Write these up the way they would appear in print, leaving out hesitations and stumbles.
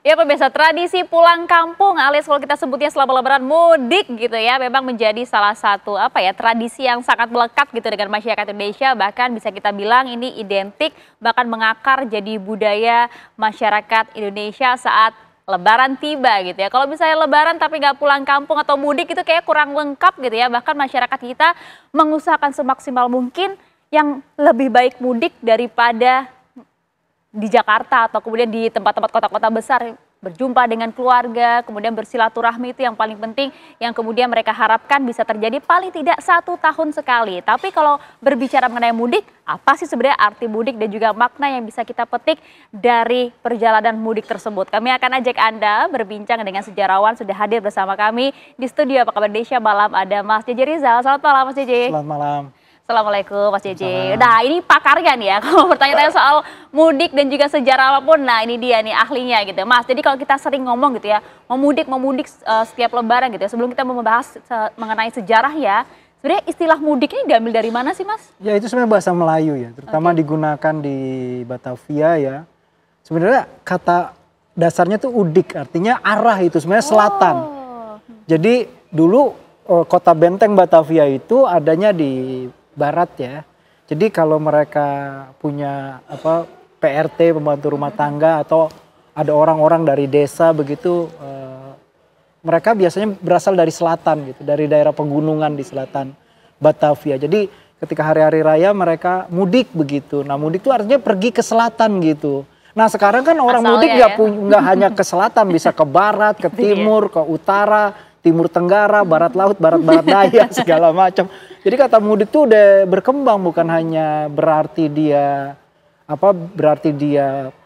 Ya pemirsa, tradisi pulang kampung alias kalau kita sebutnya selama lebaran mudik gitu ya, memang menjadi salah satu tradisi yang sangat melekat gitu dengan masyarakat Indonesia, bahkan bisa kita bilang ini identik bahkan mengakar jadi budaya masyarakat Indonesia saat lebaran tiba gitu ya. Kalau misalnya lebaran tapi nggak pulang kampung atau mudik itu kayak kurang lengkap gitu ya, bahkan masyarakat kita mengusahakan semaksimal mungkin yang lebih baik mudik daripada di Jakarta atau kemudian di tempat-tempat kota-kota besar, berjumpa dengan keluarga, kemudian bersilaturahmi itu yang paling penting, yang kemudian mereka harapkan bisa terjadi paling tidak 1 tahun sekali. Tapi kalau berbicara mengenai mudik, apa sih sebenarnya arti mudik dan juga makna yang bisa kita petik dari perjalanan mudik tersebut? Kami akan ajak Anda berbincang dengan sejarawan, sudah hadir bersama kami di studio Apa Kabar Indonesia Malam, ada Mas JJ Rizal. Selamat malam Mas JJ. Selamat malam. Assalamualaikum Mas JJ. Nah ini pakarnya nih ya, kalau bertanya-tanya soal mudik dan juga sejarah apapun, nah ini dia nih ahlinya gitu Mas. Jadi kalau kita sering ngomong gitu ya, memudik setiap lebaran gitu ya, sebelum kita membahas mengenai sejarah ya, sebenarnya istilah mudik ini diambil dari mana sih Mas? Ya itu sebenarnya bahasa Melayu ya, terutama digunakan di Batavia ya. Sebenarnya kata dasarnya tuh udik, artinya arah itu sebenarnya selatan. Jadi dulu kota benteng Batavia itu adanya di barat ya. Jadi kalau mereka punya PRT, pembantu rumah tangga, atau ada orang-orang dari desa begitu, mereka biasanya berasal dari selatan gitu, dari daerah pegunungan di selatan Batavia. Jadi ketika hari-hari raya mereka mudik begitu. Nah mudik itu artinya pergi ke selatan gitu. Nah sekarang kan orang mudik nggak hanya ke selatan, bisa ke barat, ke timur, ke utara, timur tenggara, barat laut, barat daya, segala macam. Jadi kata mudik tuh udah berkembang, bukan hanya berarti dia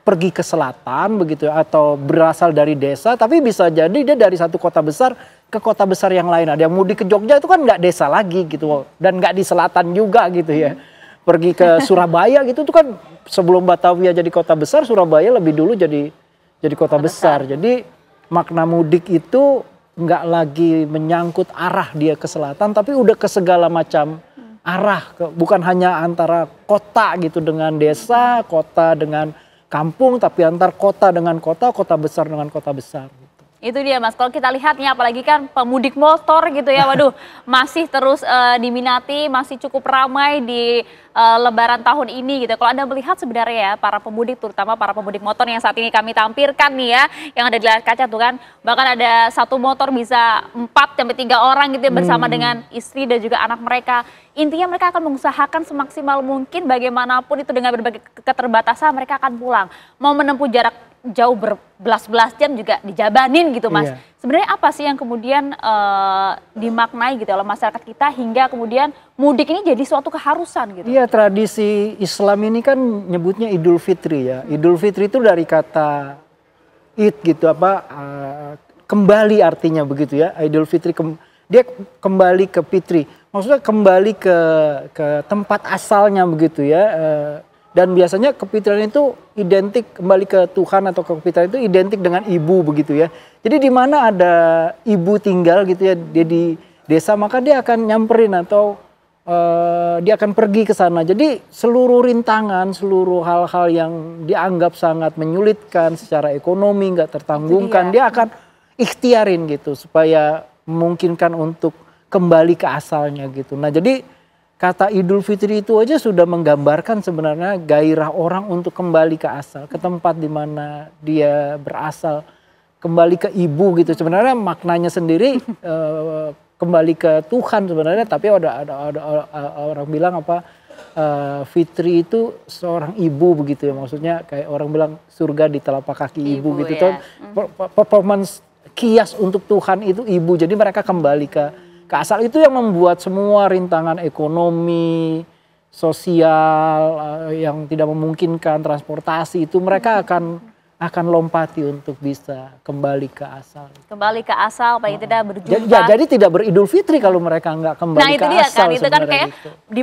pergi ke selatan begitu atau berasal dari desa, tapi bisa jadi dia dari satu kota besar ke kota besar yang lain. Ada yang mudik ke Jogja itu kan nggak desa lagi gitu, dan nggak di selatan juga gitu ya. Pergi ke Surabaya gitu tuh kan sebelum Batavia jadi kota besar, Surabaya lebih dulu jadi kota besar. Jadi makna mudik itu nggak lagi menyangkut arah dia ke selatan, tapi udah ke segala macam arah, bukan hanya antara kota gitu dengan desa, kota dengan kampung, tapi antar kota dengan kota, kota besar dengan kota besar. Itu dia Mas, kalau kita lihat nih apalagi kan pemudik motor gitu ya, waduh masih terus diminati, masih cukup ramai di lebaran tahun ini gitu. Kalau Anda melihat sebenarnya ya para pemudik, terutama para pemudik motor yang saat ini kami tampilkan nih ya, yang ada di layar kaca tuh kan, bahkan ada satu motor bisa 4-3 orang gitu ya, bersama dengan istri dan juga anak mereka. Intinya mereka akan mengusahakan semaksimal mungkin bagaimanapun itu dengan berbagai keterbatasan mereka akan pulang. Mau menempuh jarak jauh berbelas-belas jam juga dijabanin gitu Mas. Iya. Sebenarnya apa sih yang kemudian dimaknai gitu oleh masyarakat kita hingga kemudian mudik ini jadi suatu keharusan gitu? Iya, tradisi Islam ini kan nyebutnya Idul Fitri ya. Idul Fitri itu dari kata id gitu, kembali artinya begitu ya. Idul Fitri dia kembali ke fitri. Maksudnya kembali ke tempat asalnya begitu ya. Dan biasanya kefitrian itu identik kembali ke Tuhan, atau kefitrian itu identik dengan ibu begitu ya. Jadi di mana ada ibu tinggal gitu ya, dia di desa, maka dia akan nyamperin atau dia akan pergi ke sana. Jadi seluruh rintangan, seluruh hal-hal yang dianggap sangat menyulitkan secara ekonomi, nggak tertanggungkan, dia akan ikhtiarin gitu supaya memungkinkan untuk kembali ke asalnya gitu. Nah jadi kata Idul Fitri itu aja sudah menggambarkan sebenarnya gairah orang untuk kembali ke asal, ke tempat di mana dia berasal, kembali ke ibu gitu. Sebenarnya maknanya sendiri kembali ke Tuhan sebenarnya, tapi ada orang bilang Fitri itu seorang ibu begitu ya, maksudnya kayak orang bilang surga di telapak kaki ibu gitu ya. Performance kias untuk Tuhan itu ibu, jadi mereka kembali ke asal. Itu yang membuat semua rintangan ekonomi, sosial yang tidak memungkinkan, transportasi itu mereka akan lompati untuk bisa kembali ke asal. Kembali ke asal, paling tidak berjumpa. Jadi tidak beridul fitri kalau mereka nggak kembali ke asal. Nah itu dia kan, itu kan kayak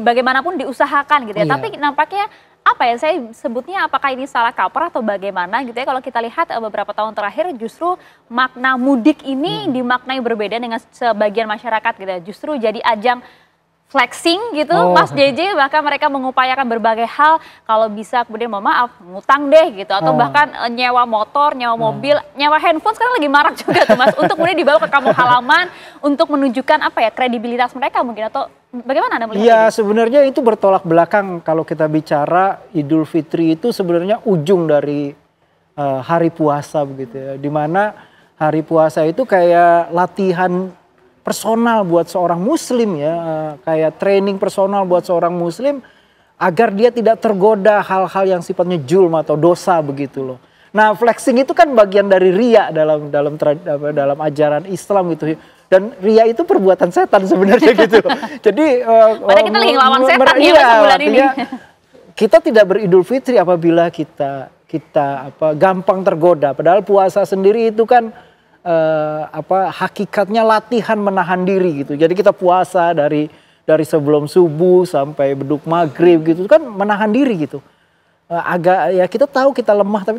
bagaimanapun diusahakan gitu ya. Tapi nampaknya saya sebutnya apakah ini salah kaprah atau bagaimana gitu ya, kalau kita lihat beberapa tahun terakhir justru makna mudik ini dimaknai berbeda dengan sebagian masyarakat gitu ya. Justru jadi ajang flexing gitu, Mas JJ, bahkan mereka mengupayakan berbagai hal, kalau bisa kemudian mohon maaf, ngutang deh gitu, atau bahkan nyewa motor, nyewa mobil, nyewa handphone sekarang lagi marak juga tuh Mas, untuk kemudian dibawa ke kampung halaman, untuk menunjukkan apa ya, kredibilitas mereka mungkin, atau bagaimana Anda melihat Ya ini? sebenarnya itu bertolak belakang kalau kita bicara Idul Fitri itu sebenarnya ujung dari hari puasa begitu ya, dimana hari puasa itu kayak latihan personal buat seorang muslim ya, kayak training personal buat seorang muslim agar dia tidak tergoda hal-hal yang sifatnya julm atau dosa begitu loh. Nah, flexing itu kan bagian dari riya dalam ajaran Islam gitu. Dan riya itu perbuatan setan sebenarnya gitu. Jadi padahal kita lagi ngelawan setan ya Mas bulan ini. Kita tidak beridul fitri apabila kita gampang tergoda. Padahal puasa sendiri itu kan hakikatnya latihan menahan diri gitu. Jadi kita puasa dari sebelum subuh sampai beduk maghrib gitu kan menahan diri gitu. Agak ya kita tahu kita lemah tapi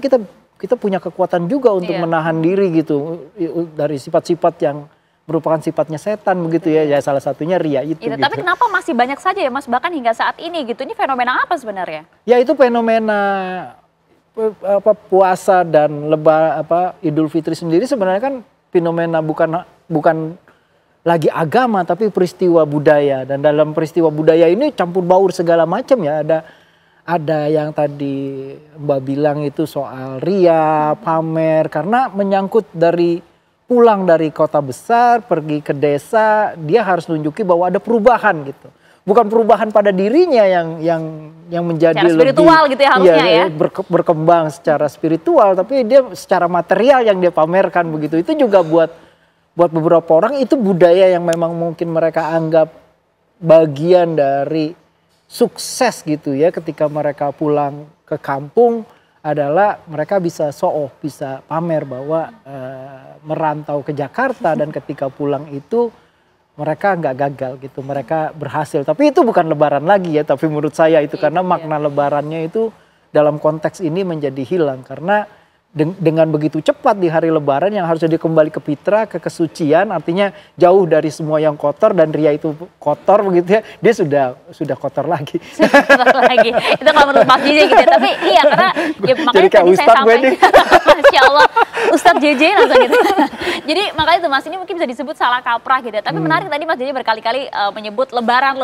kita punya kekuatan juga untuk menahan diri gitu dari sifat-sifat yang merupakan sifatnya setan begitu ya. Ya salah satunya riya itu. Gitu. Tapi kenapa masih banyak saja ya Mas bahkan hingga saat ini gitu? Ini fenomena apa sebenarnya? Ya itu fenomena puasa dan Idul Fitri sendiri sebenarnya kan fenomena bukan lagi agama tapi peristiwa budaya, dan dalam peristiwa budaya ini campur baur segala macam ya, ada yang tadi Mbak bilang itu soal riya, pamer, karena menyangkut dari pulang dari kota besar pergi ke desa, dia harus nunjuki bahwa ada perubahan gitu. Bukan perubahan pada dirinya yang menjadi secara spiritual lebih, gitu ya harusnya ya. Berkembang secara spiritual, tapi dia secara material yang dia pamerkan begitu. Itu juga buat beberapa orang itu budaya yang memang mungkin mereka anggap bagian dari sukses gitu ya, ketika mereka pulang ke kampung adalah mereka bisa bisa pamer bahwa merantau ke Jakarta dan ketika pulang itu mereka nggak gagal gitu, mereka berhasil. Tapi itu bukan lebaran lagi ya, tapi menurut saya itu karena makna lebarannya itu dalam konteks ini menjadi hilang. Karena dengan begitu cepat di hari lebaran yang harusnya dia kembali ke fitrah, ke kesucian, artinya jauh dari semua yang kotor dan riya itu kotor begitu ya, dia sudah kotor lagi. Kotor lagi, itu kalau menurut Mas JJ gitu. Tapi iya karena ya, makanya tadi saya sampaikan, Masya Allah, Ustadz JJ langsung gitu. Jadi makanya itu Mas, ini mungkin bisa disebut salah kaprah gitu ya. Tapi menarik tadi Mas JJ berkali-kali menyebut lebaran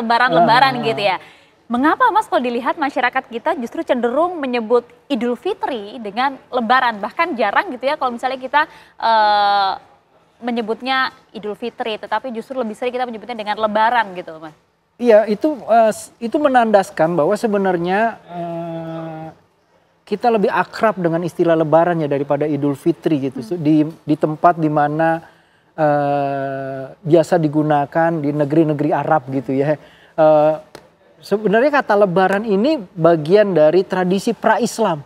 gitu ya. Mengapa Mas kalau dilihat masyarakat kita justru cenderung menyebut Idul Fitri dengan lebaran, bahkan jarang gitu ya kalau misalnya kita menyebutnya Idul Fitri, tetapi justru lebih sering kita menyebutnya dengan lebaran gitu Mas. Iya, itu menandaskan bahwa sebenarnya kita lebih akrab dengan istilah lebaran ya daripada Idul Fitri gitu. Di tempat di mana biasa digunakan di negeri-negeri Arab gitu ya. Sebenarnya kata lebaran ini bagian dari tradisi pra-Islam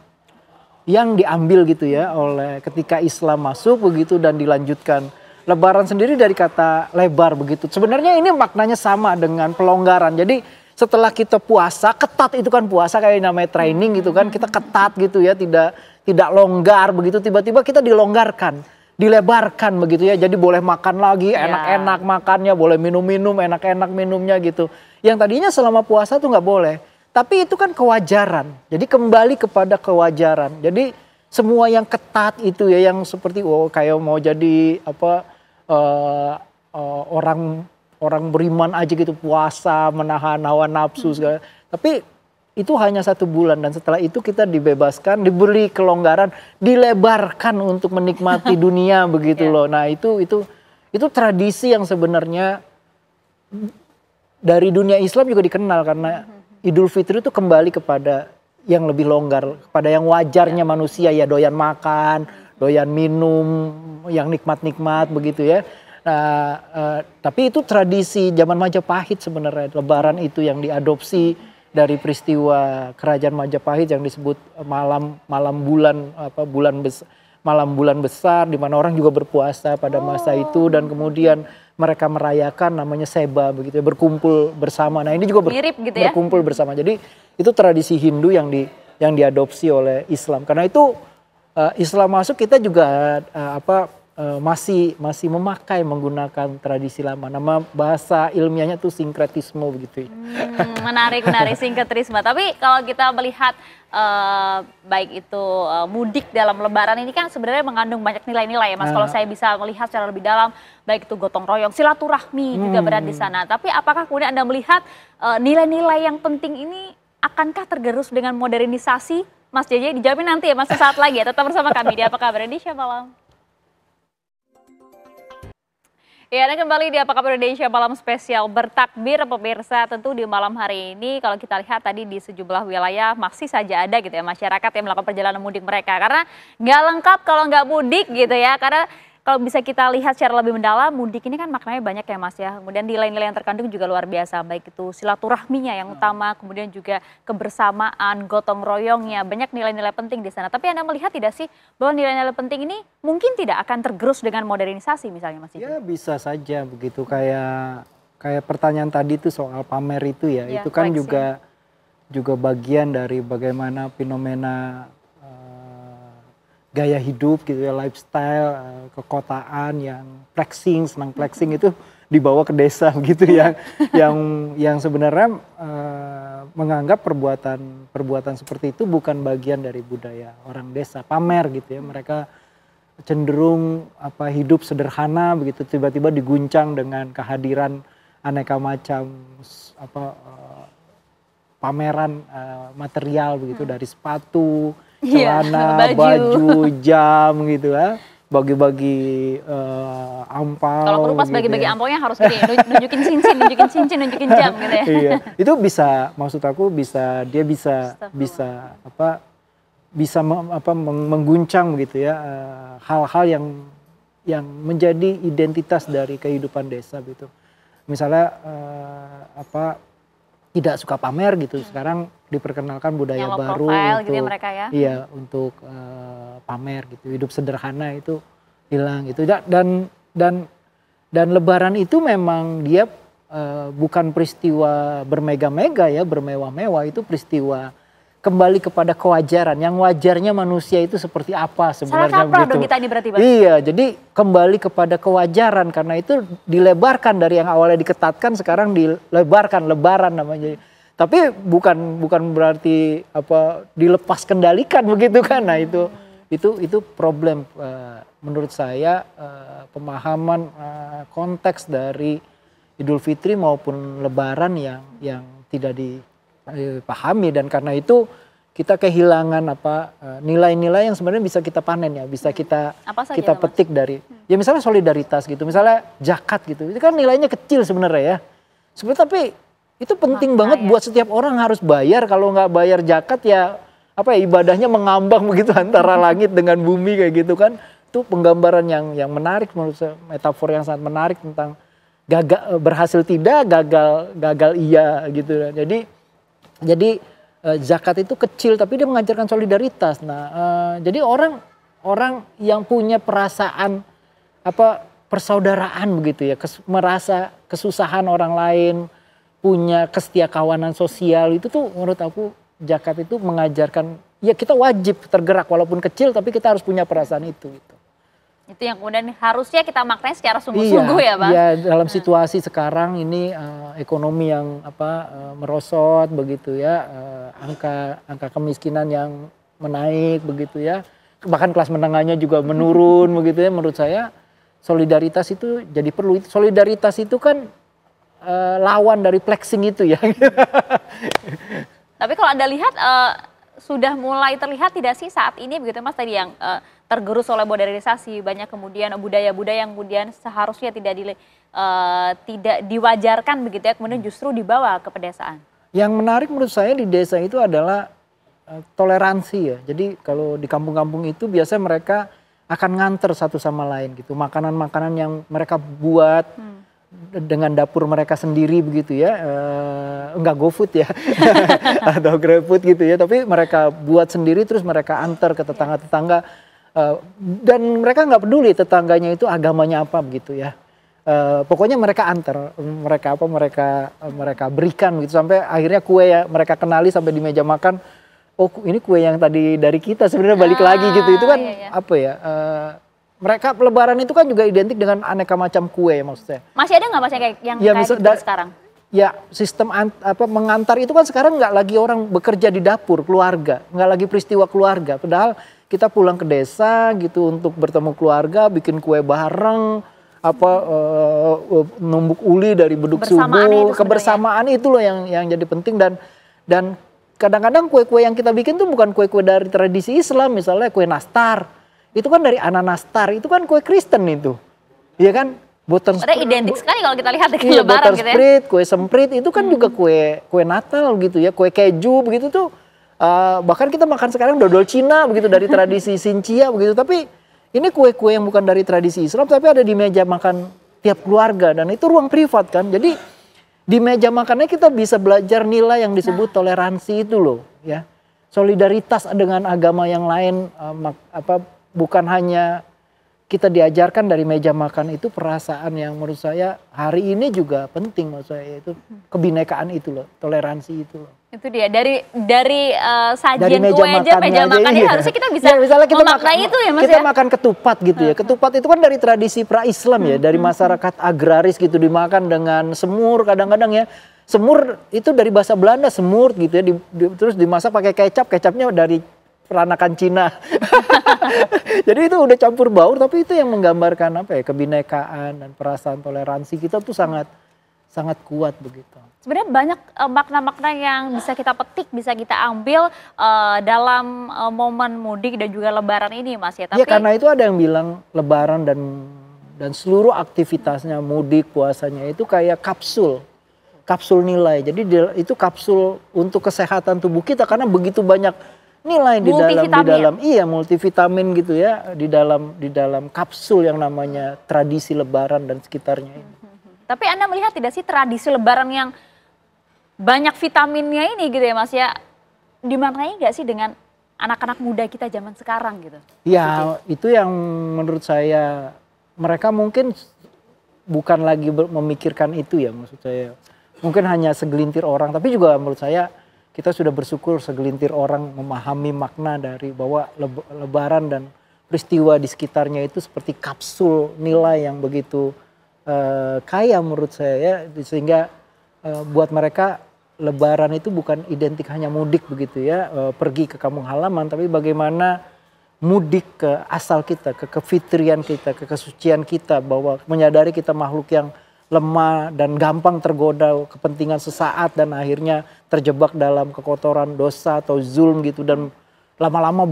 yang diambil gitu ya oleh ketika Islam masuk begitu dan dilanjutkan. Lebaran sendiri dari kata lebar begitu. Sebenarnya ini maknanya sama dengan pelonggaran. Jadi setelah kita puasa, ketat itu kan puasa kayak namanya training gitu kan. Kita ketat gitu ya, tidak longgar begitu, tiba-tiba kita dilonggarkan, dilebarkan begitu ya. Jadi boleh makan lagi, enak-enak makannya, boleh minum-minum, enak-enak minumnya gitu. Yang tadinya selama puasa tuh nggak boleh. Tapi itu kan kewajaran. Jadi kembali kepada kewajaran. Jadi semua yang ketat itu ya, yang seperti kayak mau jadi orang beriman aja gitu, puasa, menahan hawa nafsu segala. Tapi itu hanya 1 bulan dan setelah itu kita dibebaskan, diberi kelonggaran, dilebarkan untuk menikmati dunia begitu loh. Nah itu tradisi yang sebenarnya dari dunia Islam juga dikenal karena Idul Fitri itu kembali kepada yang lebih longgar, kepada yang wajarnya manusia ya, doyan makan, doyan minum, yang nikmat-nikmat begitu ya. Nah, tapi itu tradisi zaman Majapahit sebenarnya, lebaran itu yang diadopsi dari peristiwa kerajaan Majapahit yang disebut malam bulan besar di mana orang juga berpuasa pada masa itu dan kemudian mereka merayakan namanya Seba begitu ya, berkumpul bersama. Nah, ini juga mirip gitu ya? Berkumpul bersama. Jadi itu tradisi Hindu yang diadopsi oleh Islam. Karena itu Islam masuk kita juga masih menggunakan tradisi lama. Nama bahasa ilmiahnya tuh sinkretisme begitu ya. Menarik sinkretisme. Tapi kalau kita melihat baik itu mudik dalam Lebaran ini kan sebenarnya mengandung banyak nilai-nilai ya Mas. Kalau saya bisa melihat secara lebih dalam, baik itu gotong royong, silaturahmi juga berada di sana. Tapi apakah kemudian Anda melihat nilai-nilai yang penting ini akankah tergerus dengan modernisasi? Mas JJ dijawabin nanti ya Mas, sesaat lagi ya. Tetap bersama kami di Apa Kabar Indonesia Malam. Ya, Anda kembali di Apa Kabar Indonesia Malam spesial bertakbir pemirsa. Tentu di malam hari ini kalau kita lihat tadi di sejumlah wilayah masih saja ada gitu ya masyarakat yang melakukan perjalanan mudik mereka. Karena nggak lengkap kalau nggak mudik gitu ya. Karena kalau bisa kita lihat secara lebih mendalam, mudik ini kan maknanya banyak ya Mas ya. Kemudian nilai-nilai yang terkandung juga luar biasa. Baik itu silaturahminya yang utama, kemudian juga kebersamaan, gotong royongnya. Banyak nilai-nilai penting di sana. Tapi Anda melihat tidak sih bahwa nilai-nilai penting ini mungkin tidak akan tergerus dengan modernisasi misalnya Mas? Ya bisa saja begitu, kayak pertanyaan tadi itu soal pamer itu ya. Itu kan juga bagian dari bagaimana fenomena gaya hidup gitu ya, lifestyle, kekotaan yang senang flexing itu dibawa ke desa gitu ya, yang sebenarnya menganggap perbuatan seperti itu bukan bagian dari budaya orang desa, pamer gitu ya. Mereka cenderung hidup sederhana begitu, tiba-tiba diguncang dengan kehadiran aneka macam pameran material begitu, dari sepatu, celana, baju, jam gitu ya, bagi-bagi ampau. Kalau perlu pas bagi-bagi ampaunya harus gini, nunjukin cincin, nunjukin jam gitu ya. Iya, itu bisa, maksud aku dia bisa mengguncang gitu ya, hal-hal yang menjadi identitas dari kehidupan desa gitu. Misalnya tidak suka pamer gitu, sekarang diperkenalkan budaya baru untuk gitu ya mereka ya. Iya, untuk pamer gitu, hidup sederhana itu hilang gitu. Dan Lebaran itu memang dia bukan peristiwa bermega-mega ya, bermewah-mewah, itu peristiwa kembali kepada kewajaran. Yang wajarnya manusia itu seperti apa sebenarnya begitu. Dong kita ini berarti Bang. Iya, jadi kembali kepada kewajaran, karena itu dilebarkan dari yang awalnya diketatkan sekarang dilebarkan, Lebaran namanya. Tapi bukan berarti dilepas kendalikan begitu kan. Nah, itu problem menurut saya, pemahaman konteks dari Idul Fitri maupun Lebaran yang tidak dipahami, dan karena itu kita kehilangan nilai-nilai yang sebenarnya bisa kita panen ya, bisa kita petik dari ya misalnya solidaritas gitu, misalnya zakat gitu, itu kan nilainya kecil sebenarnya ya sebenarnya, tapi itu penting banget buat setiap orang harus bayar. Kalau nggak bayar zakat ya ibadahnya mengambang begitu antara langit dengan bumi kayak gitu kan. Itu penggambaran yang menarik menurut saya, metafor yang sangat menarik tentang gagal, berhasil tidak, gagal iya gitu. Jadi zakat itu kecil tapi dia mengajarkan solidaritas. Nah, jadi orang yang punya perasaan persaudaraan begitu ya, merasa kesusahan orang lain, punya kesetiakawanan sosial, itu tuh menurut aku zakat itu mengajarkan ya kita wajib tergerak walaupun kecil, tapi kita harus punya perasaan itu gitu. Itu yang kemudian harusnya kita maknai secara sungguh-sungguh ya Bang. Iya, dalam situasi sekarang ini ekonomi yang merosot begitu ya, angka kemiskinan yang menaik begitu ya, bahkan kelas menengahnya juga menurun begitu ya. Menurut saya solidaritas itu jadi perlu. Solidaritas itu kan lawan dari flexing itu ya. Tapi kalau Anda lihat sudah mulai terlihat tidak sih saat ini begitu Mas, tadi yang tergerus oleh modernisasi, banyak kemudian budaya-budaya yang kemudian seharusnya tidak diwajarkan begitu ya, kemudian justru dibawa ke pedesaan. Yang menarik menurut saya di desa itu adalah toleransi ya. Jadi kalau di kampung-kampung itu biasanya mereka akan nganter satu sama lain gitu, makanan-makanan yang mereka buat dengan dapur mereka sendiri begitu ya, enggak GoFood ya atau GrabFood gitu ya, tapi mereka buat sendiri terus mereka antar ke tetangga-tetangga, dan mereka nggak peduli tetangganya itu agamanya apa begitu ya, pokoknya mereka antar, mereka berikan gitu, sampai akhirnya kue ya mereka kenali sampai di meja makan, oh ini kue yang tadi dari kita sebenarnya balik lagi gitu, itu kan mereka Lebaran itu kan juga identik dengan aneka macam kue maksudnya. Masih ada nggak Mas yang Ya, kayak gitu sekarang? Ya sistem mengantar itu kan sekarang nggak lagi orang bekerja di dapur keluarga, nggak lagi peristiwa keluarga. Padahal kita pulang ke desa gitu untuk bertemu keluarga, bikin kue bareng, numbuk uli dari beduk subuh, kebersamaan itu loh yang jadi penting. Dan kadang-kadang kue-kue yang kita bikin tuh bukan kue-kue dari tradisi Islam, misalnya kue nastar, itu kan dari anak nastar, itu kan kue Kristen itu, iya kan? Padahal identik sekali kalau kita lihat di Lebaran gitu ya. Kue semprit itu kan juga kue Natal gitu ya, kue keju begitu tuh. Bahkan kita makan sekarang dodol Cina begitu dari tradisi Xinjia begitu. Tapi ini kue-kue yang bukan dari tradisi Islam tapi ada di meja makan tiap keluarga dan itu ruang privat kan. Jadi di meja makannya kita bisa belajar nilai yang disebut toleransi itu loh ya. Solidaritas dengan agama yang lain, bukan hanya kita diajarkan dari meja makan itu perasaan yang menurut saya hari ini juga penting menurut saya, itu kebinekaan itu loh, toleransi itu loh. Itu dia dari sajian kue aja meja makannya iya. Harusnya kita bisa memaknai itu ya Mas kita makan ketupat gitu ya. Ketupat itu kan dari tradisi pra-Islam ya, dari masyarakat agraris gitu, dimakan dengan semur kadang-kadang ya. Semur itu dari bahasa Belanda semur gitu ya, terus dimasak pakai kecapnya dari peranakan Cina. Jadi itu udah campur baur, tapi itu yang menggambarkan kebinekaan dan perasaan toleransi kita tuh sangat kuat begitu. Sebenarnya banyak makna-makna yang bisa kita petik, bisa kita ambil dalam momen mudik dan juga Lebaran ini Mas ya. Tapi ya karena itu ada yang bilang Lebaran dan seluruh aktivitasnya mudik puasanya itu kayak kapsul nilai. Jadi itu kapsul untuk kesehatan tubuh kita karena begitu banyak nilai di dalam multivitamin gitu ya, di dalam kapsul yang namanya tradisi Lebaran dan sekitarnya ini. Tapi Anda melihat tidak sih tradisi Lebaran yang banyak vitaminnya ini gitu ya Mas ya, dimaknai nggak sih dengan anak-anak muda kita zaman sekarang gitu? Ya itu yang menurut saya mereka mungkin bukan lagi memikirkan itu ya, maksud saya mungkin hanya segelintir orang, tapi juga menurut saya kita sudah bersyukur segelintir orang memahami makna dari bahwa Lebaran dan peristiwa di sekitarnya itu seperti kapsul nilai yang begitu kaya menurut saya ya, sehingga buat mereka Lebaran itu bukan identik hanya mudik begitu ya, pergi ke kampung halaman, tapi bagaimana mudik ke asal kita, ke kefitrian kita, ke kesucian kita, bahwa menyadari kita makhluk yang lemah dan gampang tergoda kepentingan sesaat dan akhirnya terjebak dalam kekotoran dosa atau zulm gitu, dan lama-lama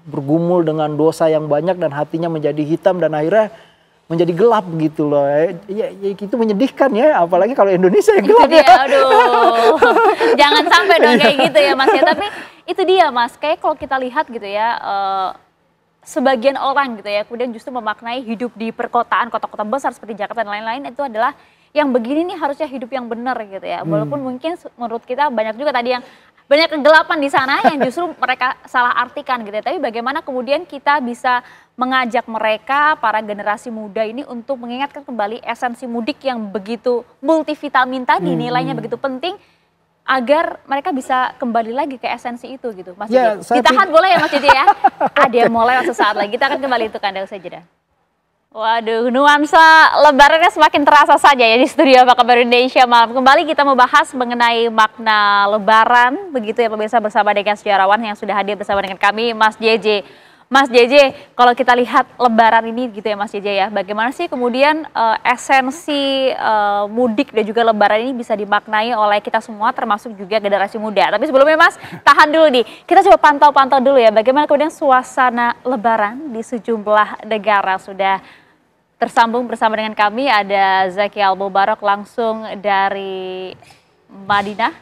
bergumul dengan dosa yang banyak dan hatinya menjadi hitam dan akhirnya menjadi gelap gitu loh. Ya, itu menyedihkan ya, apalagi kalau Indonesia yang gelap ya. Aduh, jangan sampai dong kayak gitu ya Mas ya. Tapi itu dia Mas, kayak kalau kita lihat gitu ya, sebagian orang gitu ya kemudian justru memaknai hidup di perkotaan, kota-kota besar seperti Jakarta dan lain-lain itu adalah yang begini nih harusnya hidup yang benar gitu ya. Walaupun mungkin menurut kita banyak juga tadi yang banyak kegelapan di sana yang justru mereka salah artikan gitu ya. Tapi bagaimana kemudian kita bisa mengajak mereka, para generasi muda ini untuk mengingatkan kembali esensi mudik yang begitu multivitamin tadi, nilainya begitu penting, agar mereka bisa kembali lagi ke esensi itu gitu Mas ya, Didi. Ditahan boleh ya Mas Didi ya? Ada yang mulai sesaat lagi, kita akan kembali itu kandang saja. Waduh, nuansa Lebarannya semakin terasa saja ya di studio Apa Kabar Indonesia Malam. Kembali kita membahas mengenai makna Lebaran, begitu ya pemirsa, bersama dengan sejarawan yang sudah hadir bersama dengan kami, Mas JJ. Mas JJ, kalau kita lihat Lebaran ini gitu ya Mas JJ ya, bagaimana sih kemudian esensi mudik dan juga Lebaran ini bisa dimaknai oleh kita semua termasuk juga generasi muda. Tapi sebelumnya Mas, tahan dulu nih, kita coba pantau-pantau dulu ya bagaimana kemudian suasana Lebaran di sejumlah negara. Sudah tersambung bersama dengan kami ada Zaki Al-Mubarak langsung dari Madinah,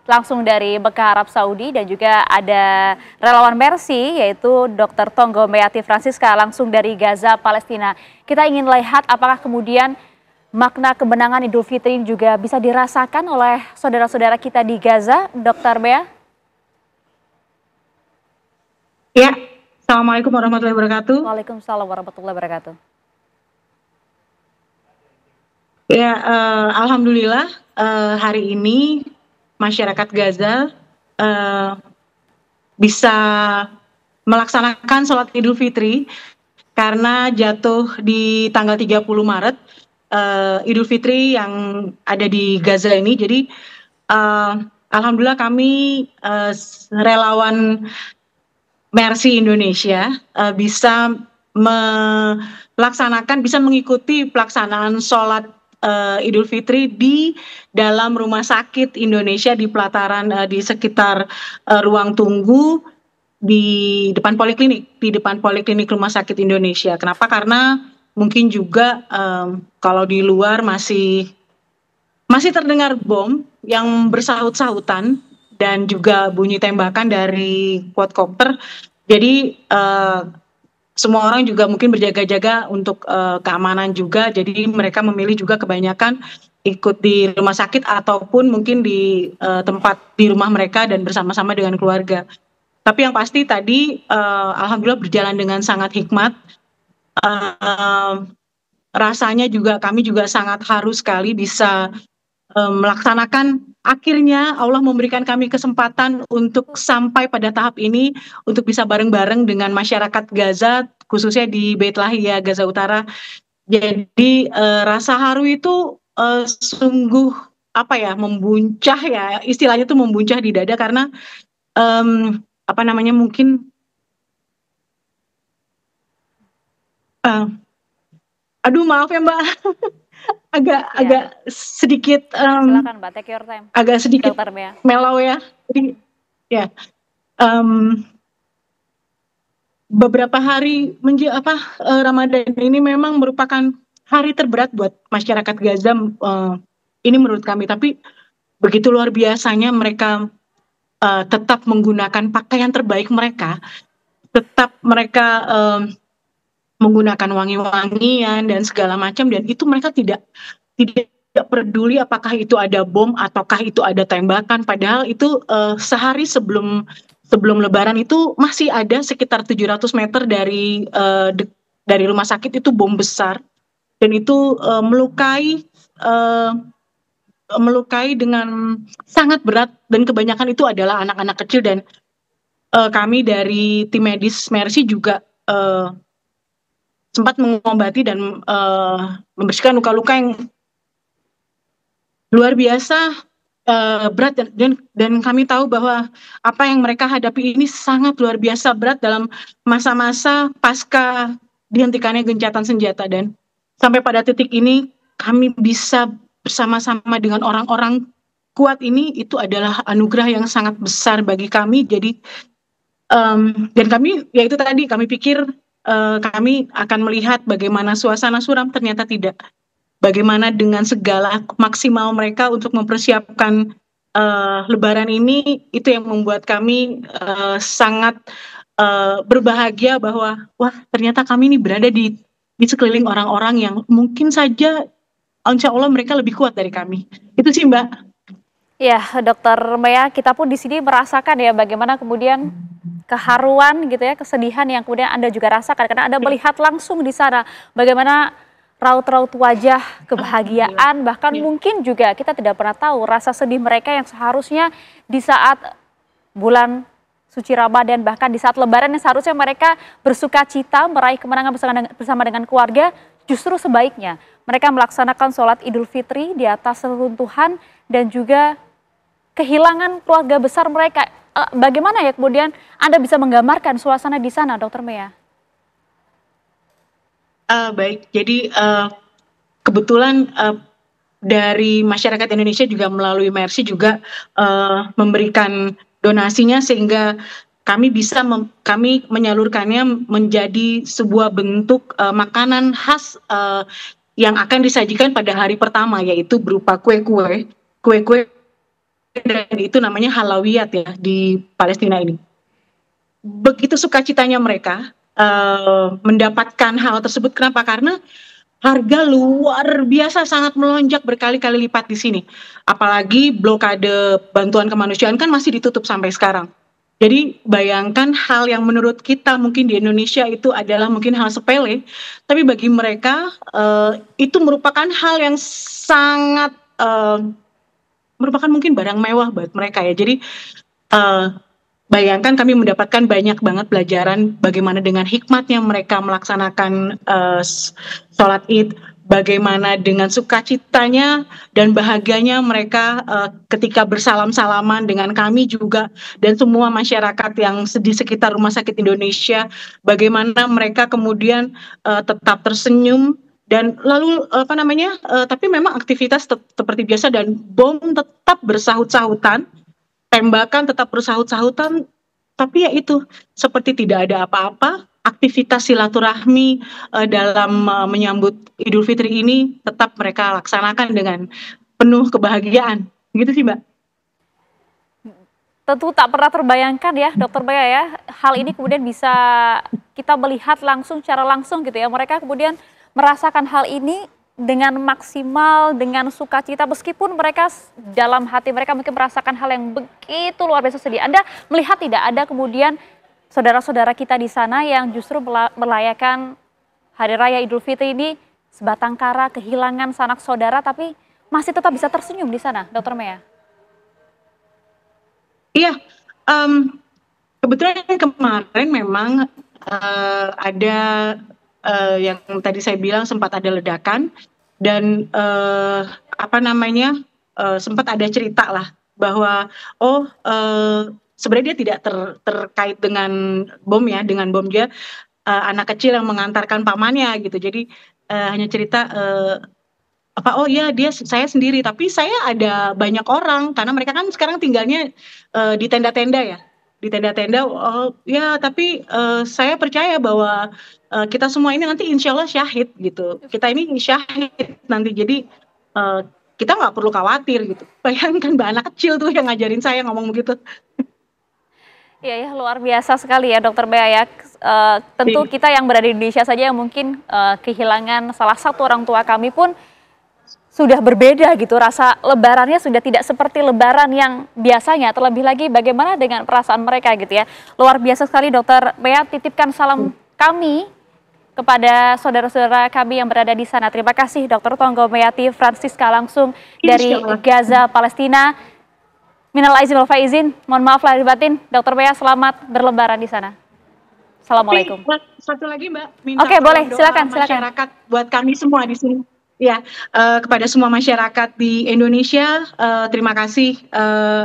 langsung dari Mekah Arab Saudi, dan juga ada relawan Mercy yaitu Dr. Tonggo Meati Francisca langsung dari Gaza, Palestina. Kita ingin lihat apakah kemudian makna kemenangan Idul Fitri juga bisa dirasakan oleh saudara-saudara kita di Gaza, Dr. Bea. Ya, Assalamualaikum warahmatullahi wabarakatuh. Waalaikumsalam warahmatullahi wabarakatuh. Ya, alhamdulillah hari ini masyarakat Gaza bisa melaksanakan sholat Idul Fitri karena jatuh di tanggal 30 Maret Idul Fitri yang ada di Gaza ini. Jadi alhamdulillah kami relawan Mercy Indonesia bisa bisa mengikuti pelaksanaan sholat Idul Fitri di dalam rumah sakit Indonesia di pelataran di sekitar ruang tunggu di depan poliklinik Rumah Sakit Indonesia. Kenapa? Karena mungkin juga kalau di luar masih terdengar bom yang bersahut-sahutan dan juga bunyi tembakan dari quadcopter. Jadi semua orang juga mungkin berjaga-jaga untuk keamanan juga. Jadi mereka memilih juga kebanyakan ikut di rumah sakit ataupun mungkin di tempat di rumah mereka dan bersama-sama dengan keluarga. Tapi yang pasti tadi alhamdulillah berjalan dengan sangat hikmat. Rasanya juga kami juga sangat haru sekali bisa melaksanakan, akhirnya Allah memberikan kami kesempatan untuk sampai pada tahap ini, untuk bisa bareng-bareng dengan masyarakat Gaza, khususnya di Beit Lahia, Gaza Utara. Jadi rasa haru itu sungguh membuncah ya, istilahnya tuh membuncah di dada karena mungkin aduh maaf ya Mbak, agak sedikit silakan Mbak, take your time. Agak sedikit mellow ya. Jadi ya beberapa hari Ramadan ini memang merupakan hari terberat buat masyarakat Gaza, ini menurut kami. Tapi begitu luar biasanya mereka tetap menggunakan pakaian terbaik mereka, tetap mereka menggunakan wangi-wangian dan segala macam, dan itu mereka tidak peduli apakah itu ada bom ataukah itu ada tembakan. Padahal itu sehari sebelum Lebaran itu masih ada sekitar 700 meter dari rumah sakit itu bom besar, dan itu melukai dengan sangat berat, dan kebanyakan itu adalah anak-anak kecil. Dan kami dari tim medis Mercy juga sempat mengobati dan membersihkan luka-luka yang luar biasa berat, dan kami tahu bahwa apa yang mereka hadapi ini sangat luar biasa berat dalam masa-masa pasca dihentikannya gencatan senjata. Dan sampai pada titik ini kami bisa bersama-sama dengan orang-orang kuat ini, itu adalah anugerah yang sangat besar bagi kami. Jadi dan kami, ya itu tadi, kami pikir kami akan melihat bagaimana suasana suram, ternyata tidak. Bagaimana dengan segala maksimal mereka untuk mempersiapkan Lebaran ini, itu yang membuat kami sangat berbahagia bahwa wah, ternyata kami ini berada di sekeliling orang-orang yang mungkin saja insya Allah mereka lebih kuat dari kami. Itu sih Mbak. Ya, Dokter Mea, kita pun di sini merasakan ya bagaimana kemudian keharuan gitu ya, kesedihan yang kemudian Anda juga rasakan karena Anda melihat langsung di sana bagaimana raut-raut wajah kebahagiaan, bahkan mungkin juga kita tidak pernah tahu rasa sedih mereka yang seharusnya di saat bulan suci Ramadan, bahkan di saat Lebaran yang seharusnya mereka bersuka cita meraih kemenangan bersama dengan keluarga, justru sebaiknya mereka melaksanakan sholat Idul Fitri di atas reruntuhan dan juga kehilangan keluarga besar mereka. Bagaimana ya kemudian Anda bisa menggambarkan suasana di sana, Dokter Mea? Baik, jadi kebetulan dari masyarakat Indonesia juga melalui Mercy juga memberikan donasinya, sehingga kami bisa kami menyalurkannya menjadi sebuah bentuk makanan khas yang akan disajikan pada hari pertama, yaitu berupa kue-kue dan itu namanya halawiyat ya di Palestina ini. Begitu sukacitanya mereka mendapatkan hal tersebut. Kenapa? Karena harga luar biasa sangat melonjak berkali-kali lipat di sini. Apalagi blokade bantuan kemanusiaan kan masih ditutup sampai sekarang. Jadi bayangkan hal yang menurut kita mungkin di Indonesia itu adalah mungkin hal sepele, tapi bagi mereka itu merupakan hal yang sangat merupakan mungkin barang mewah buat mereka ya. Jadi bayangkan kami mendapatkan banyak banget pelajaran bagaimana dengan hikmatnya mereka melaksanakan sholat Id, bagaimana dengan sukacitanya dan bahagianya mereka ketika bersalam-salaman dengan kami juga dan semua masyarakat yang di sekitar Rumah Sakit Indonesia, bagaimana mereka kemudian tetap tersenyum dan lalu tapi memang aktivitas seperti biasa dan bom tetap bersahut-sahutan, tembakan tetap bersahut-sahutan, tapi ya itu seperti tidak ada apa-apa. Aktivitas silaturahmi dalam menyambut Idul Fitri ini tetap mereka laksanakan dengan penuh kebahagiaan. Gitu sih, Mbak. Tentu tak pernah terbayangkan ya, Dokter Bea ya, hal ini kemudian bisa kita melihat langsung, secara langsung gitu ya. Mereka kemudian merasakan hal ini dengan maksimal, dengan sukacita, meskipun mereka dalam hati mereka mungkin merasakan hal yang begitu luar biasa sedih. Anda melihat tidak ada kemudian saudara-saudara kita di sana yang justru merayakan Hari Raya Idul Fitri ini sebatang kara, kehilangan sanak saudara, tapi masih tetap bisa tersenyum di sana, Dokter Mea? Iya, kebetulan kemarin memang ada yang tadi saya bilang sempat ada ledakan dan sempat ada cerita lah bahwa sebenarnya dia tidak terkait dengan bom ya, dengan bom dia anak kecil yang mengantarkan pamannya gitu. Jadi hanya cerita saya sendiri, tapi saya ada banyak orang karena mereka kan sekarang tinggalnya di tenda-tenda ya, di tenda-tenda. Oh ya, tapi saya percaya bahwa kita semua ini nanti insya Allah syahid gitu. Kita ini syahid nanti, jadi kita nggak perlu khawatir gitu. Bayangkan mbak, anak kecil tuh yang ngajarin saya ngomong begitu. Iya ya, luar biasa sekali ya Dokter Bea ya. Tentu kita yang berada di Indonesia saja yang mungkin kehilangan salah satu orang tua kami pun sudah berbeda gitu, rasa lebarannya sudah tidak seperti lebaran yang biasanya, terlebih lagi bagaimana dengan perasaan mereka gitu ya. Luar biasa sekali Dokter Bea, titipkan salam kami kepada saudara-saudara kami yang berada di sana. Terima kasih Dr. Tonggo Meyati Francisca langsung dari Gaza, Palestina. Minal aizin wal faizin, mohon maaf lahir batin. Dokter Bea, selamat berlebaran di sana. Assalamualaikum. Satu lagi Mbak, Oke, boleh, silakan. Masyarakat buat kami semua di sini. Ya, kepada semua masyarakat di Indonesia, terima kasih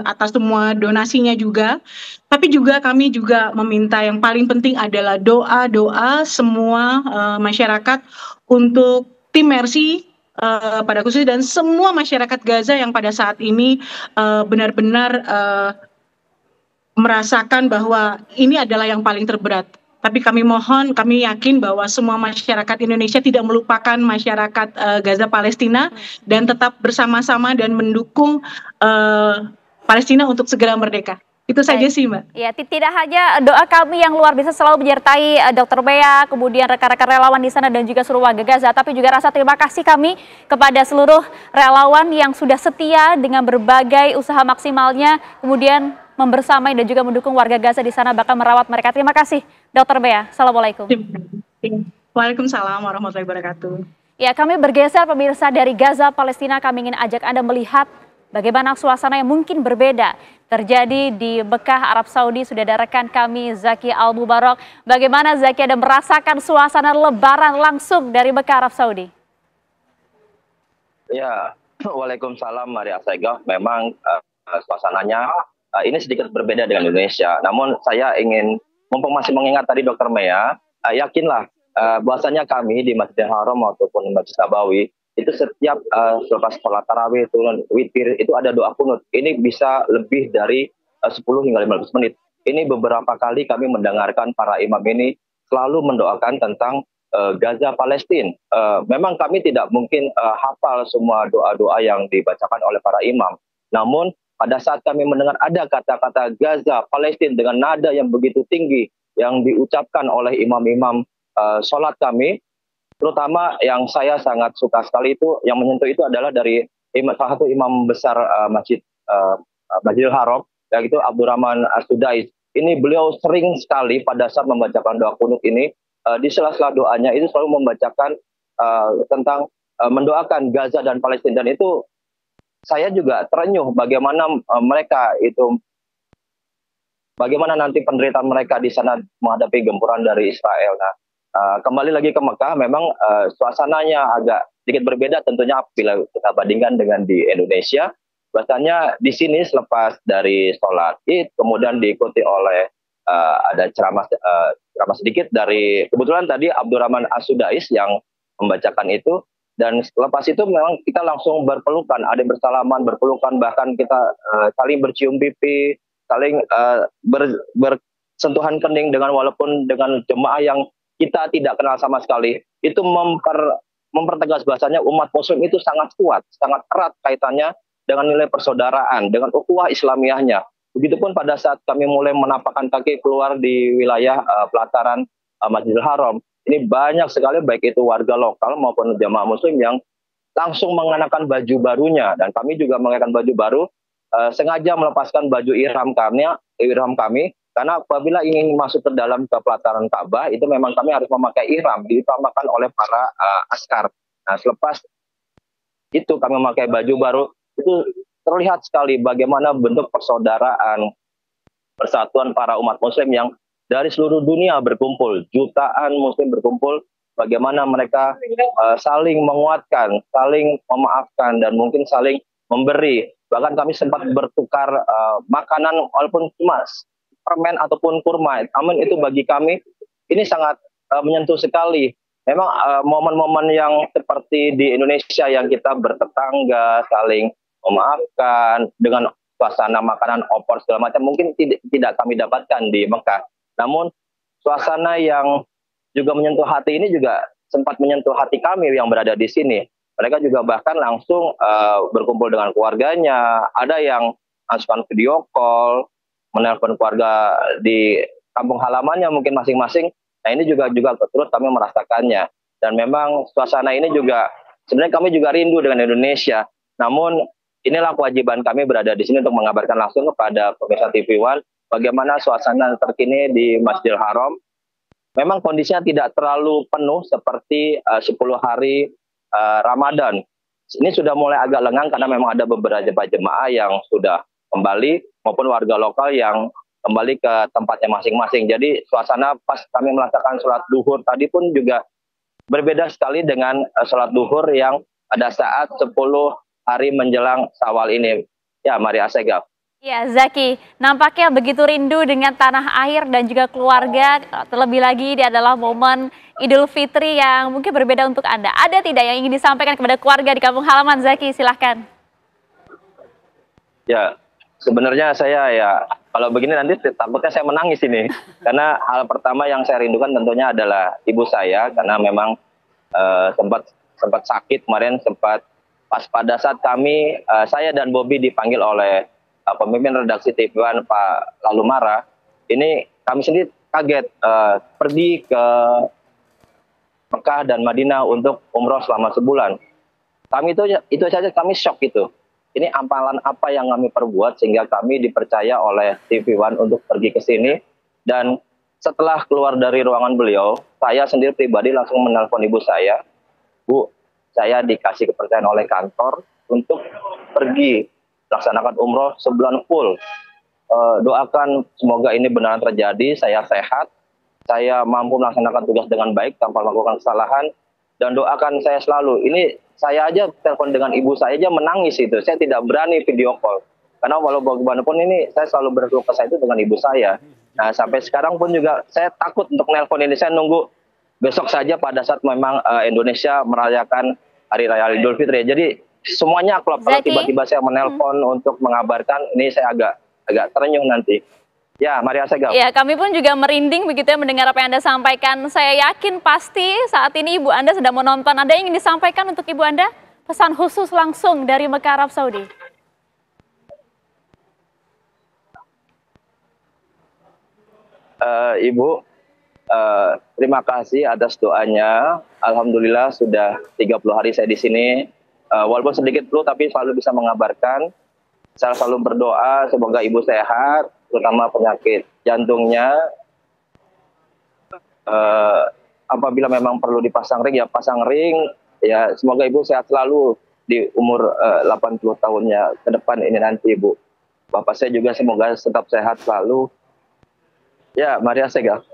atas semua donasinya juga. Tapi juga kami juga meminta yang paling penting adalah doa-doa semua masyarakat untuk tim Mercy pada khusus dan semua masyarakat Gaza yang pada saat ini benar-benar merasakan bahwa ini adalah yang paling terberat. Tapi kami mohon, kami yakin bahwa semua masyarakat Indonesia tidak melupakan masyarakat Gaza Palestina dan tetap bersama-sama dan mendukung Palestina untuk segera merdeka. Itu saja sih Mbak. Ya, tidak hanya doa kami yang luar biasa selalu menyertai Dokter Bea, kemudian rekan-rekan relawan di sana dan juga seluruh warga Gaza, tapi juga rasa terima kasih kami kepada seluruh relawan yang sudah setia dengan berbagai usaha maksimalnya, kemudian membersamai dan juga mendukung warga Gaza di sana, bahkan merawat mereka. Terima kasih, Dokter Bea. Assalamualaikum. Waalaikumsalam warahmatullahi wabarakatuh. Ya, kami bergeser pemirsa dari Gaza, Palestina. Kami ingin ajak Anda melihat bagaimana suasana yang mungkin berbeda terjadi di Mekah, Arab Saudi. Sudah ada rekan kami, Zaki Al-Mubarok. Bagaimana Zaki Anda merasakan suasana lebaran langsung dari Mekah, Arab Saudi? Ya, waalaikumsalam Maria Asegaf. Memang suasananya ini sedikit berbeda dengan Indonesia. Namun saya ingin, mumpung masih mengingat tadi Dokter Mea, yakinlah bahwasanya kami di Masjidil Haram ataupun Masjid Nabawi itu setiap selepas sholat tarawih, turun witir itu ada doa kunut. Ini bisa lebih dari 10 hingga 15 menit. Ini beberapa kali kami mendengarkan para imam ini selalu mendoakan tentang Gaza Palestina. Memang kami tidak mungkin hafal semua doa-doa yang dibacakan oleh para imam. Namun pada saat kami mendengar ada kata-kata Gaza Palestina dengan nada yang begitu tinggi yang diucapkan oleh imam-imam sholat kami, terutama yang saya sangat suka sekali itu yang menyentuh itu adalah dari salah satu imam besar Masjidil Haram, yaitu Abdurrahman As-Sudais. Ini beliau sering sekali pada saat membacakan doa kunut ini, di sela-sela doanya itu selalu membacakan tentang mendoakan Gaza dan Palestina, dan itu saya juga terenyuh bagaimana mereka itu bagaimana nanti penderitaan mereka di sana menghadapi gempuran dari Israel. Nah, kembali lagi ke Mekah, memang suasananya agak sedikit berbeda tentunya bila kita bandingkan dengan di Indonesia. Bahasanya di sini selepas dari sholat Id, kemudian diikuti oleh ada ceramah sedikit dari, kebetulan tadi Abdurrahman As-Sudais yang membacakan itu, dan lepas itu memang kita langsung berpelukan, ada yang bersalaman, berpelukan, bahkan kita saling bercium pipi, saling bersentuhan kening dengan, walaupun dengan jemaah yang kita tidak kenal sama sekali. Itu mempertegas bahasanya umat Muslim itu sangat kuat, sangat erat kaitannya dengan nilai persaudaraan, dengan ukhuwah Islamiyahnya. Begitupun pada saat kami mulai menapakkan kaki keluar di wilayah pelataran Masjidil Haram, ini banyak sekali baik itu warga lokal maupun jamaah Muslim yang langsung mengenakan baju barunya, dan kami juga mengenakan baju baru, sengaja melepaskan baju ihram kami, karena apabila ingin masuk ke dalam ke pelataran Ka'bah itu memang kami harus memakai ihram, ditambahkan oleh para askar. Nah, selepas itu kami memakai baju baru, itu terlihat sekali bagaimana bentuk persaudaraan, persatuan para umat Muslim yang dari seluruh dunia berkumpul, jutaan Muslim berkumpul, bagaimana mereka saling menguatkan, saling memaafkan, dan mungkin saling memberi. Bahkan kami sempat bertukar makanan, walaupun cuma permen ataupun kurma. Namun itu bagi kami ini sangat menyentuh sekali. Memang momen-momen yang seperti di Indonesia yang kita bertetangga, saling memaafkan dengan suasana makanan opor segala macam, mungkin tidak kami dapatkan di Mekah. Namun suasana yang juga menyentuh hati ini juga sempat menyentuh hati kami yang berada di sini. Mereka juga bahkan langsung berkumpul dengan keluarganya. Ada yang langsung video call, menelpon keluarga di kampung halamannya mungkin masing-masing. Nah, ini juga turut kami merasakannya. Dan memang suasana ini juga sebenarnya kami juga rindu dengan Indonesia. Namun inilah kewajiban kami berada di sini untuk mengabarkan langsung kepada pemirsa TV One bagaimana suasana terkini di Masjidil Haram. Memang kondisinya tidak terlalu penuh seperti 10 hari Ramadan. Ini sudah mulai agak lengang karena memang ada beberapa jemaah yang sudah kembali maupun warga lokal yang kembali ke tempatnya masing-masing. Jadi suasana pas kami melaksanakan sholat duhur tadi pun juga berbeda sekali dengan sholat duhur yang pada saat 10 hari menjelang Syawal ini. Ya, Maria Asegaf. Ya, Zaki, nampaknya begitu rindu dengan tanah air dan juga keluarga. Terlebih lagi ini adalah momen Idul Fitri yang mungkin berbeda untuk Anda. Ada tidak yang ingin disampaikan kepada keluarga di kampung halaman, Zaki? Silahkan. Ya, sebenarnya saya ya, kalau begini nanti takutnya saya menangis ini. Karena hal pertama yang saya rindukan tentunya adalah ibu saya, karena memang sempat sakit kemarin, sempat pas pada saat kami, saya dan Bobby dipanggil oleh pemimpin redaksi TV One Pak Lalumara, ini kami sendiri kaget pergi ke Mekah dan Madinah untuk umroh selama sebulan. Kami itu saja kami shock itu. Ini amalan apa yang kami perbuat sehingga kami dipercaya oleh TV One untuk pergi ke sini. Dan setelah keluar dari ruangan beliau, saya sendiri pribadi langsung menelpon ibu saya. Bu, saya dikasih kepercayaan oleh kantor untuk pergi laksanakan umroh sebulan full. Doakan semoga ini benar terjadi, saya sehat, saya mampu melaksanakan tugas dengan baik tanpa melakukan kesalahan, dan doakan saya selalu. Ini saya aja telepon dengan ibu saya aja menangis itu, saya tidak berani video call. Karena walau bagaimanapun ini saya selalu berkeluh kesah itu dengan ibu saya. Nah, sampai sekarang pun juga saya takut untuk nelpon ini, saya nunggu besok saja pada saat memang Indonesia merayakan Hari Raya Idul Fitri. Jadi semuanya kalau tiba-tiba saya menelpon untuk mengabarkan, ini saya agak terenyuh nanti. Ya, Maria Asegaf. Ya, kami pun juga merinding begitu ya mendengar apa yang Anda sampaikan. Saya yakin pasti saat ini ibu Anda sedang menonton. Ada yang ingin disampaikan untuk ibu Anda? Pesan khusus langsung dari Mekah, Arab Saudi. Ibu, terima kasih atas doanya. Alhamdulillah sudah 30 hari saya di sini. Walaupun sedikit flu tapi selalu bisa mengabarkan. Saya selalu berdoa semoga ibu sehat, terutama penyakit jantungnya. Apabila memang perlu dipasang ring, ya pasang ring. Ya, semoga ibu sehat selalu di umur 80 tahunnya ke depan ini nanti, Bu. Bapak saya juga semoga tetap sehat selalu. Ya, Maria Sega.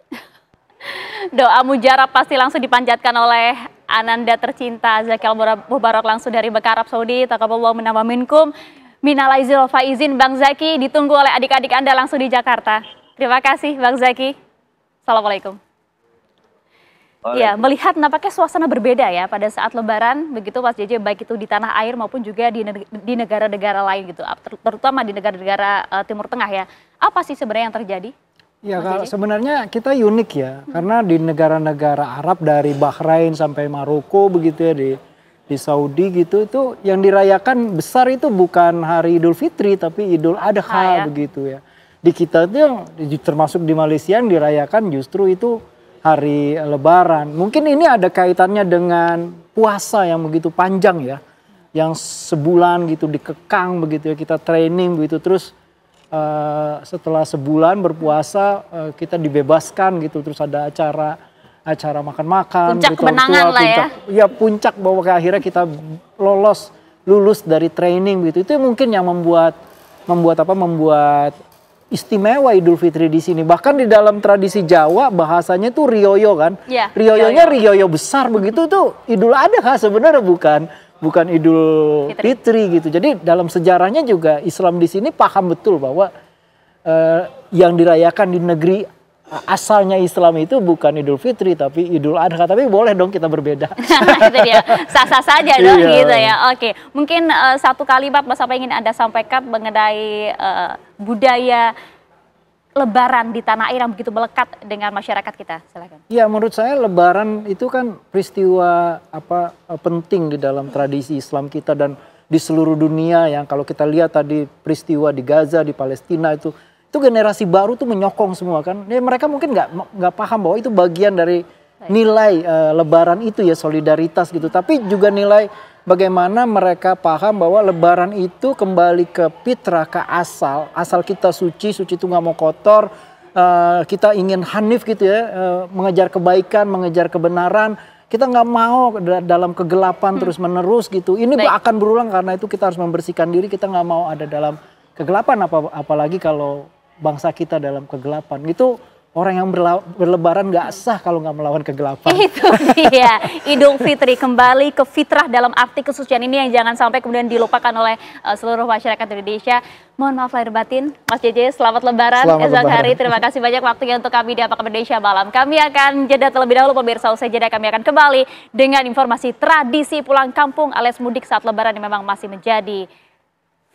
Doa mujarab pasti langsung dipanjatkan oleh Ananda tercinta Zakil Mubarak langsung dari Mekah, Arab Saudi. Taqabbalallahu minna wa minkum. Minal aizin wal faizin. Bang Zaki ditunggu oleh adik-adik Anda langsung di Jakarta. Terima kasih Bang Zaki. Assalamualaikum. Ya, melihat nampaknya suasana berbeda ya pada saat Lebaran, begitu Mas JJ, baik itu di tanah air maupun juga di negara-negara lain gitu, terutama di negara-negara Timur Tengah ya. Apa sih sebenarnya yang terjadi? Ya, kalau sebenarnya kita unik ya, karena di negara-negara Arab dari Bahrain sampai Maroko begitu ya, di Saudi gitu, itu yang dirayakan besar itu bukan hari Idul Fitri tapi Idul Adha begitu ya. Di kita itu yang termasuk di Malaysia yang dirayakan justru itu hari Lebaran. Mungkin ini ada kaitannya dengan puasa yang begitu panjang ya, yang sebulan gitu dikekang begitu ya, kita training begitu, terus setelah sebulan berpuasa kita dibebaskan gitu, terus ada acara makan-makan, puncak kemenangan lah ya. Ya puncak bahwa akhirnya kita lulus dari training gitu. Itu mungkin yang membuat istimewa Idul Fitri di sini. Bahkan di dalam tradisi Jawa bahasanya tuh rioyo kan. Ya, rioyonya rioyo besar begitu tuh Idul Adha sebenarnya bukan Idul Fitri gitu. Jadi dalam sejarahnya juga Islam di sini paham betul bahwa yang dirayakan di negeri asalnya Islam itu bukan Idul Fitri tapi Idul Adha. Tapi boleh dong kita berbeda. Itu dia, sah-sah saja dong gitu ya. Oke, mungkin satu kalimat Mas apa ingin Anda sampaikan mengenai budaya Lebaran di tanah air yang begitu melekat dengan masyarakat kita, silakan. Ya, menurut saya Lebaran itu kan peristiwa penting di dalam tradisi Islam kita dan di seluruh dunia. Yang kalau kita lihat tadi peristiwa di Gaza, di Palestina itu generasi baru tuh menyokong semua kan. Ya, mereka mungkin nggak paham bahwa itu bagian dari nilai Lebaran itu ya, solidaritas gitu. Tapi juga nilai bagaimana mereka paham bahwa Lebaran itu kembali ke fitrah, ke asal kita suci itu nggak mau kotor, kita ingin hanif gitu ya, mengejar kebaikan, mengejar kebenaran, kita nggak mau dalam kegelapan terus menerus gitu. Ini akan berulang, karena itu kita harus membersihkan diri, kita nggak mau ada dalam kegelapan, apalagi kalau bangsa kita dalam kegelapan. Itu orang yang berlebaran gak sah kalau nggak melawan kegelapan. Itu dia, Idul Fitri kembali ke fitrah dalam arti kesucian ini yang jangan sampai kemudian dilupakan oleh seluruh masyarakat Indonesia. Mohon maaf lahir batin, Mas JJ, selamat Lebaran. Esok hari, terima kasih banyak waktunya untuk kami di Apa Kabar Indonesia Malam. Kami akan jeda terlebih dahulu pemirsa, usai jeda kami akan kembali dengan informasi tradisi pulang kampung alias mudik saat Lebaran yang memang masih menjadi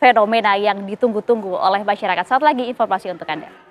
fenomena yang ditunggu-tunggu oleh masyarakat. Saat lagi informasi untuk Anda.